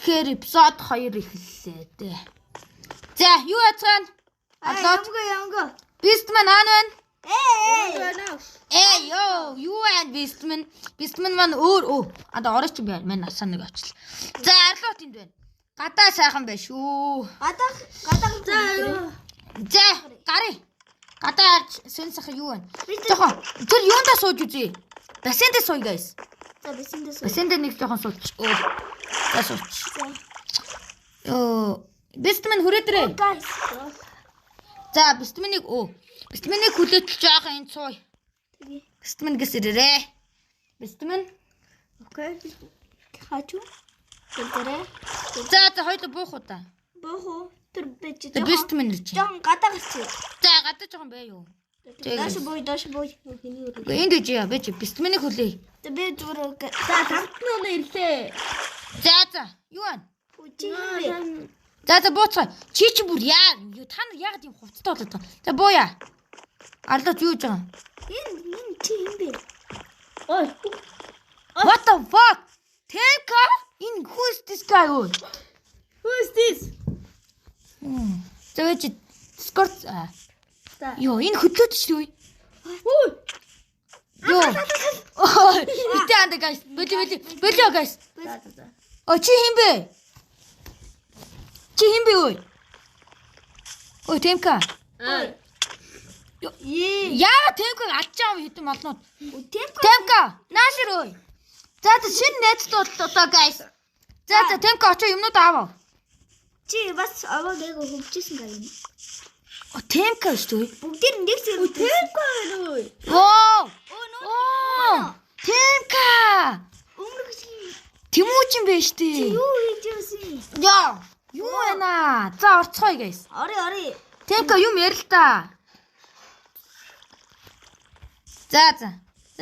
Тэгэхээр эпизод 2 эхэллээ дээ. За, юу яцгаана? Ямга. Бистман хаана байна? Ёо. Юу байна Бистман? Бистман маань өөр одоо орооч юм байна. Манай насаа нэг очлаа. За, Арлот энд байна. Гадаа сайхан байна шүү. Гадаа. За, гарыг. Гадаа сэн сайхан юу байна? Жохон. Тэр юундаа сууж үзье. Бассейндээ сууя guys. За, бассейндээ. Бассейндээ нэг жохон сууч. За сууч. Бистман хүрээдрээ. За, Бистманийг хүлээч жаах энэ цуй. Бистман гэсэрээ. Бистман. Окей. Хочу. Тэрэ. За, хоёул буух уу та. Буух уу? Тэр бэж. Бистман ирж. Жохон гадаа гарч. За, гадаа жохон бай юу. Даш бой. Энд ээж яа, бэж Бистманийг хүлээ. Би зүгээр. За, хамтнаа ирлээ. За, юу вэ? За, бууцгаа. Чи бүр яа. Та нар яагаад юм хувцтай болоод байгаа. За, бууя. Арлот юу гэж байгаа? Энэ чи юм бэ? Ой. What the fuck? Темка? Who is this guy? Who is this? За, чи Discord. Йоо, энэ хөдлөөд шүү. Йоо. Битээ анда guys. Болоо guys. Чи хин бэ? Чи хин бэ ой? Ой, Темка. Яа, Темкаг алчаа хэдэн молнууд. Темка, наашир ой. За, шинэ найзууд одоо guys. За, Темка очоо юмнууд аав. Чи бас аваа нэг хөвчсөн гай юм. Темка шүү. Бүгдээр нэг зэрэг. Темка ой. Оо. Темка. Тэмүүчин байж тээ. Юу хийж байсан? Яа. Юу байна? За, орцгоё guys. Ори. Темка юм ярил та. За,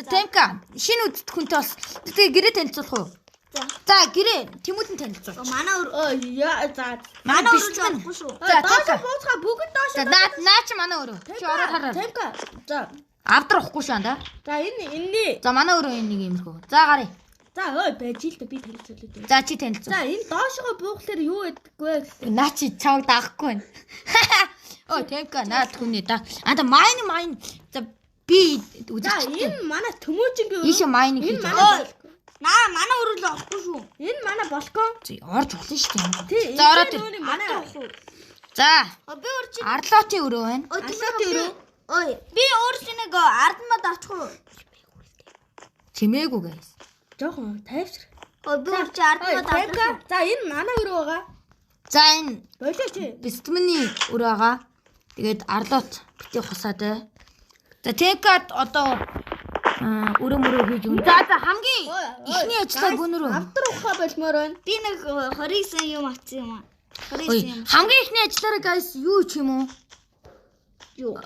Темка, шинэ үдт хүнтэй бас тэгээ гэрээ танилцуулах уу? За, гэрээ Тэмүүтэн танилцуул. Манай за. Манай Бистман шүү. За, Доош бууцгаа бүгд доош. За, наа чи манай өрөө. Чи ороод хараа. Темка. За. Авдрахгүй шүү анда. За, энэ. За, манай өрөө энэ нэг юмрхүү. За, гарыг. За, ой, байж л да би танилцуулъя. За, чи танилцуул. За, энэ доошгоо буухлаар юу гэдэггүй. Наа чи чамд даахгүй байна. Ой, Темка, наад хүнээ да. Анда майн. За, би За, энэ манай төмөөжингийн өрөө. Ийш майныг хийж. Манай өрөө л авахгүй шүү. Энэ манай балкон. Орж болно шүү дээ. За, ороод ир. Манай авахгүй. За. Би өөр чи Арлотын өрөө байна. Арлотын өрөө. Ой, би өөр чи нэг ардмад авчих уу? Чимээгүй guys. Жохон тайвшир. Ой, би өөр чи ардмад авчих. За, энэ манай өрөө байгаа. За, энэ болоо чи. Бистманы өрөө байгаа. Тэгээд Арлот битээ хусаад бай. За, Темкад одоо өрөө хийж өгнө. За, хамгийн ихний ажлаа гүнрүү. Автар ухаа болмоор байна. Би нэг 29 юм авсан юм аа. 29 юм. Хамгийн ихний ажлаараа guys юу ч юм уу? Юу?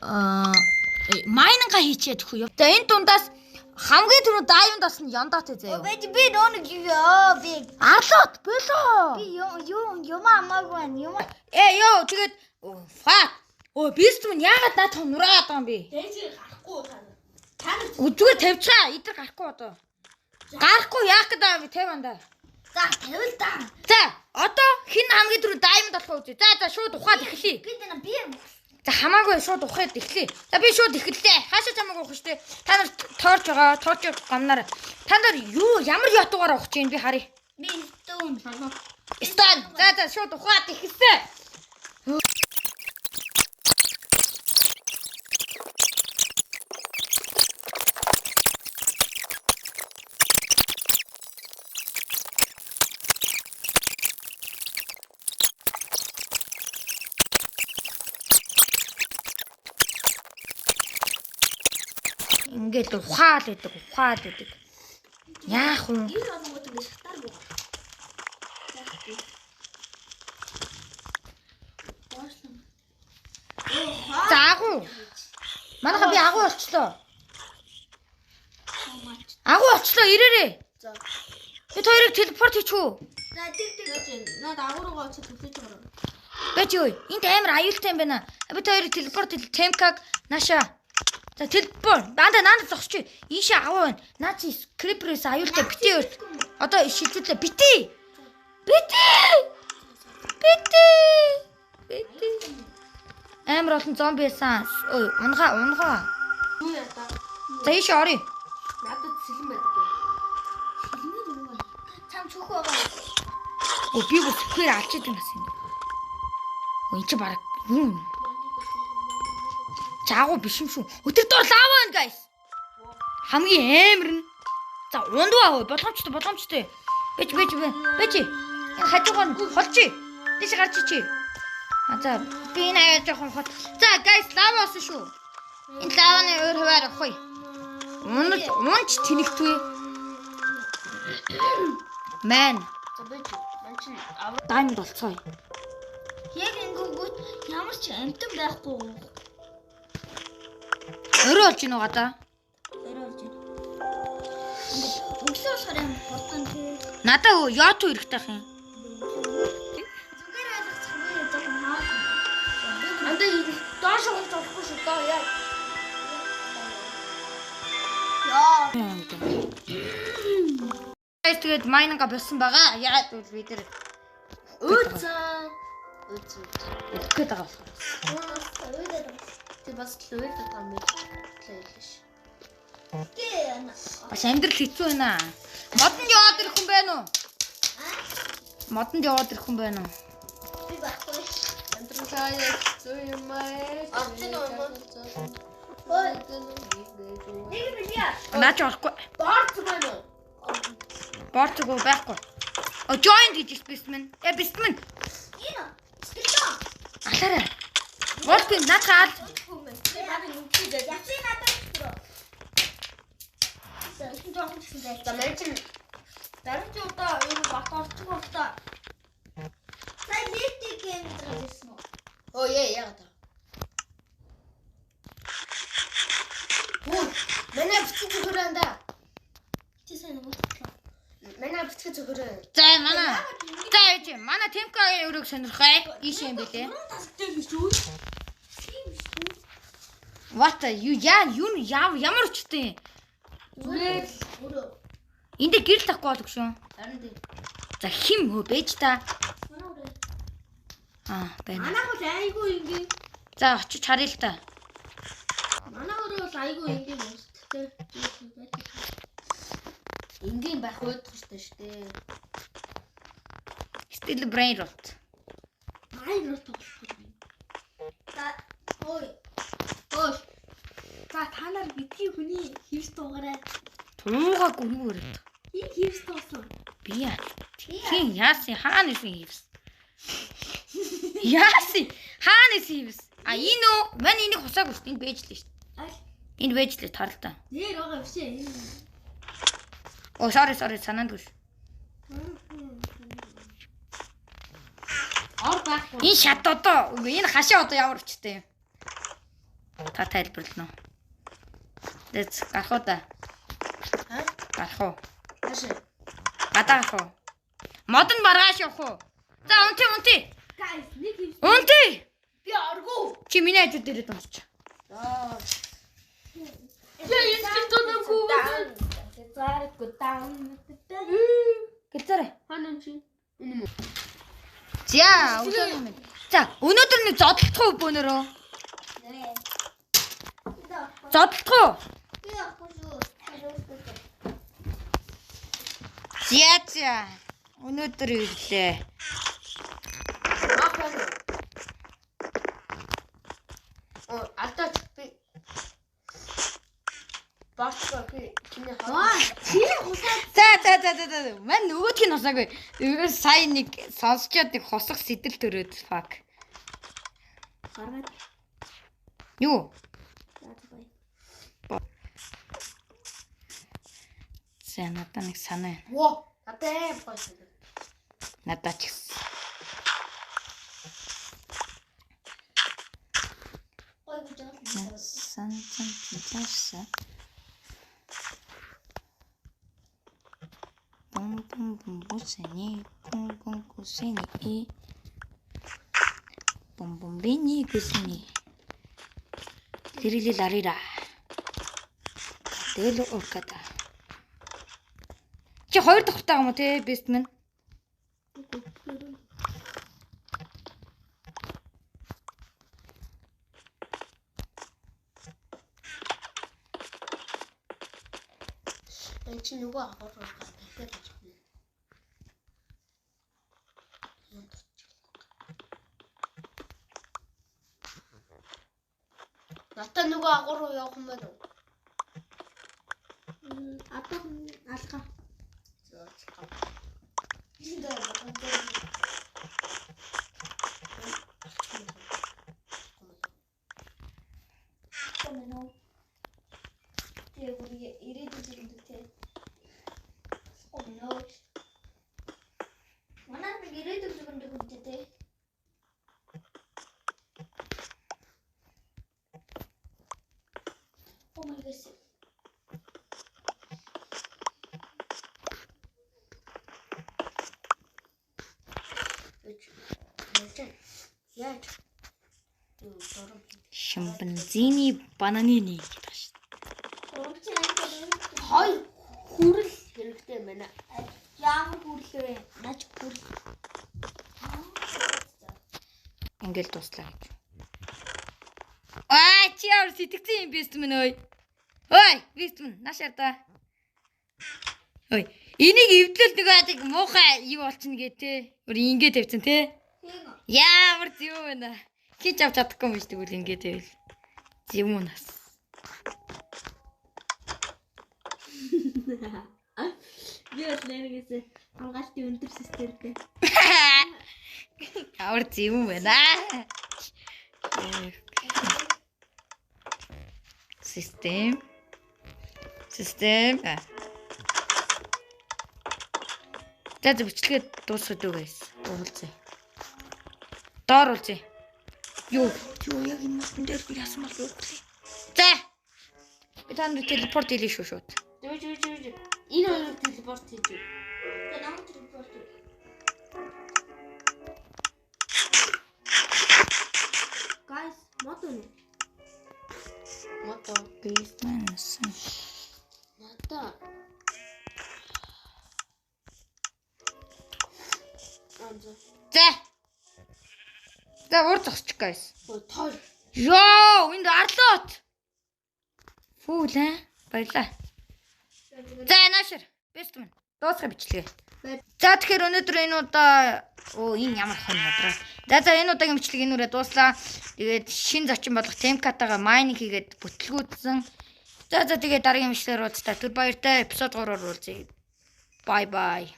Майнинга хийчихэд хөө. За, энэ дундаас хамгийн түрүү дайвандаас нь яндаатай заяа. Би нөө нэг ёо би Арлот болоо. Би юм амаагүй байна. Юм. Ёо, тэгээд фак. Бистман яагаад наад нураад байгаа юм бэ? Дээжээ гарахгүй та нар. Зүгээр тавьчаа. Идэр гарахгүй одоо. Гарахгүй яах гэдэг юм бэ 50-анда. За, тавил та. За, одоо хин хамгийн түрүү даймонд болох үү? За, шууд ухаад эхлэе. Би За, хамаагүй шууд ухаад эхлэе. За, би шууд эхэллээ. Хаашаа чамаагүй ухах штэ. Та нар тоорж байгаа. Тоорж гамнаар. Та нар юу ямар ятуугаар ухаж чинь би харъя. би стон. Стон. За, шууд ухаад эхэлсэн. Ингээд ухаад идэг. Яах вэ? Энэ болгоод ингэ шатаар буу. За, агуу. Манайха би агуу болчлоо. Ирээрээ. За. Бид хоёрыг телепорт хийчихв. За, тэг. Наад агуургаа очиж төлөж байгаа. Бэж юу? Энд амар аюултай юм байна. Бид хоёрыг телепорт Темкаг наша. За телепорт. Дандаа зогсчих. Ийшээ аваа байна. Наа чи скриперээс аюултай битээ. Одоо шилжүүлээ. Битээ. ямар олон зомби байсан. Ой, унгаа. Юу яа та? За ийш орё. Надад сэлэн байдаг. Сэлэнээр юу вэ? Цам цөх байгаа. Оо би бүр тэгэхээр алчаад юм гэсэн. Өө энэ чи баг юу? Жаагүй биш юм шүү. Өтөр дор лава байна guys. Хамгийн амар нь. За ундваа болгоомжтой. Бэж. Энэ хажуугаар нь холчи. Дэш гарч чи. А за би энэ аяа жоохон хот. За guys лава осон шүү. Энэ лаваны өөр хуваар авахгүй. Унч тэнэгтвэ. Мэн. За бэж. Ман чи Даймонд болцгоо. яг ингээгүүт ямар ч амтан байхгүй. Өөрөө олж ийн угаа да. Өрөөлж байна. Өглөө болохоор юм хурдан тий. Надаа яатуу хэрэгтэй ах юм. Зүгээр ойлгочих вэ? Зөвхөн хаа. Андаа доош болж болохгүй шүү доо яа. Тэгээд майнга болсон байгаа. Яагаад гэвэл бид нэр Өөцөө. өгөх гэдэг болохоор. Тэг бас л үйл татаа юм хэлээш. Бас амьдрал хэцүү байна. Модонд яваад ирэх хүн байна уу? Модонд яваад ирэх хүн байна уу? Би байхгүй. Амьдралаа хэцүү юм аа. Артын юм. Ой. Нэг билээ. Наач орохгүй. Борц байна уу? Борцгоо байхгүй. О join гэж бисмэн. Бисмэн. Энэ. Стилдоо. Алаарай. Борц наачаал. Яцын надад шүү. Зөвхөн жоохон гэсэн зай. За мэн Дараагийн удаа ер нь бат орчих болтой. Сая лифтик гейм дээрсэн үү? Оо яагаад та. Манай бичиг зөвхөрөндөө. Чи сайн уу? Манай бичиг зөвхөрөө. За манай. За яж манай темка өрөөг сонирхоо. Ийш юм бэлээ. Тастай биш үү? What ямар өчтэй. Зүгээр өөрөө. Энд гэрэл тахгүй болов шүү. Харин тийм. За хим хөө бэж та. Манай өөрөө. Байна. Манайх бол айгүй ингийн. За очиж харъя л та. Манай өөрөө бол айгүй ингийн өсттэй. Энгийн байх уйдах шүү дээ. Still brain rot. Айн руу тоглох. За ой. Ой. За та нар битгий хүний хевс дуугараа. Туугаагүй юу өрөөд. Энэ хевс дуусан. Би яа. Тийм яасын хаана исэн хивс. Яасын хаана исэн хивс. Энэ үү? Мань энийг хусаагүй шүү дээ. Энд бэжлээ шүү дээ. Аль. Энд бэжлээ таралтаа. Нэр байгаа биш ээ. Оо sorry санаандгүй шүү. Ор байхгүй. Энэ шат одоо энэ хашаа одоо ямар өчтэй юм. Та тайлбарлана уу? Дэц гарах уу да? Гарах уу? Хаашаа. Гадаа гарах уу? Модон маргааш явах уу? За унти. Guys, нэг хевс. Унти. Би оргоо. Чи миний хажууд ирээд унтч. Аа. Яа энэ тоноггүй. Зарку таун. Гэлзээрэй. Ханаа чи. Энэ За өнөөдөр нэг зодтолтгоо бөөнөрөө. Зодтолтгоо. Би яахгүй шүү. За. Өнөөдөр ирлээ. алдаач би баахгүй чиний Аа, чи хусаа. За. Мань нөгөөдх нь хосаагүй. Сая нэг сонсчоод нэг хосох сэтэл төрөөд fuck. Гаргаад. Юу? За надаа нэг санаа. Во. Атаа бааш. Надаа ч гэсэн. Ой гэж Санчаа. Бум бини гүсэни. Тэрили ларира. Тэгэл урката. Чи хоёр дахь хуртаа юм уу те бестмен? Эн чи нөгөө агуулгаар дахиад очихно. Натаа нөгөө агуур руу явах юм байна уу? Одоо алгаа. Комено. Тэгээ бүрийг ирээдүйд юм дээ. Комено. Манай нэг ирээдүйд юм дээ. Oh my gosh. Яаж? Шимпанзиний бананы нэг гэдэг шүү. Хой хүрэл хэрэгтэй байна. Ямар хүрлээ? Наач хүрл. Ингээл дуслаа гэж. Аа чи яар сэтгцэн юм бэстмэн ой. Ой, бэстмэн нашаар да. Ой, энийг эвдлэл нэг муухай юу болчихно гэ тэ. Өөр ингэ тавьсан тэ. Ямар зүв байна. Хич авч чадахгүй юм шүү дээ үл ингэ тэвэл. Юм уу нас. Би бол нэргээсээ хамгаалтын өндөр системтэй. Ямар зүв байна. Систем. За бичлэгээ дуусгад үү guys. Уулзъя. Доор уулзъя. Юу яг энэ мөн дээр би яасан бол юу вэ? За. Би танд телепорт хийлээ шүү шууд. Дөө. Энэ хоёр телепорт хийдэг. Тэгээ намайг телепорт. Guys, мод үнэ. Мото. Бизнес. Мото. За ур зогсчих guys. Тоо. Йоо, энд арлууд. Фүүл баярлаа. За наашир. Бэст мэн. Дуусгах бичлэгээ. За тэгэхээр өнөөдөр энэ удаа энэ ямар хон ядраа. За энэ удаагийн бичлэг энэ үрээ дууслаа. Тэгээд шин зочин болох темкатагаа майнинг хийгээд бүтлгүүдсэн. За тэгээд дараагийн бичлэгээр уулзтаа. Түр баяртай эпизод 3-оор уулзъя. Bye bye.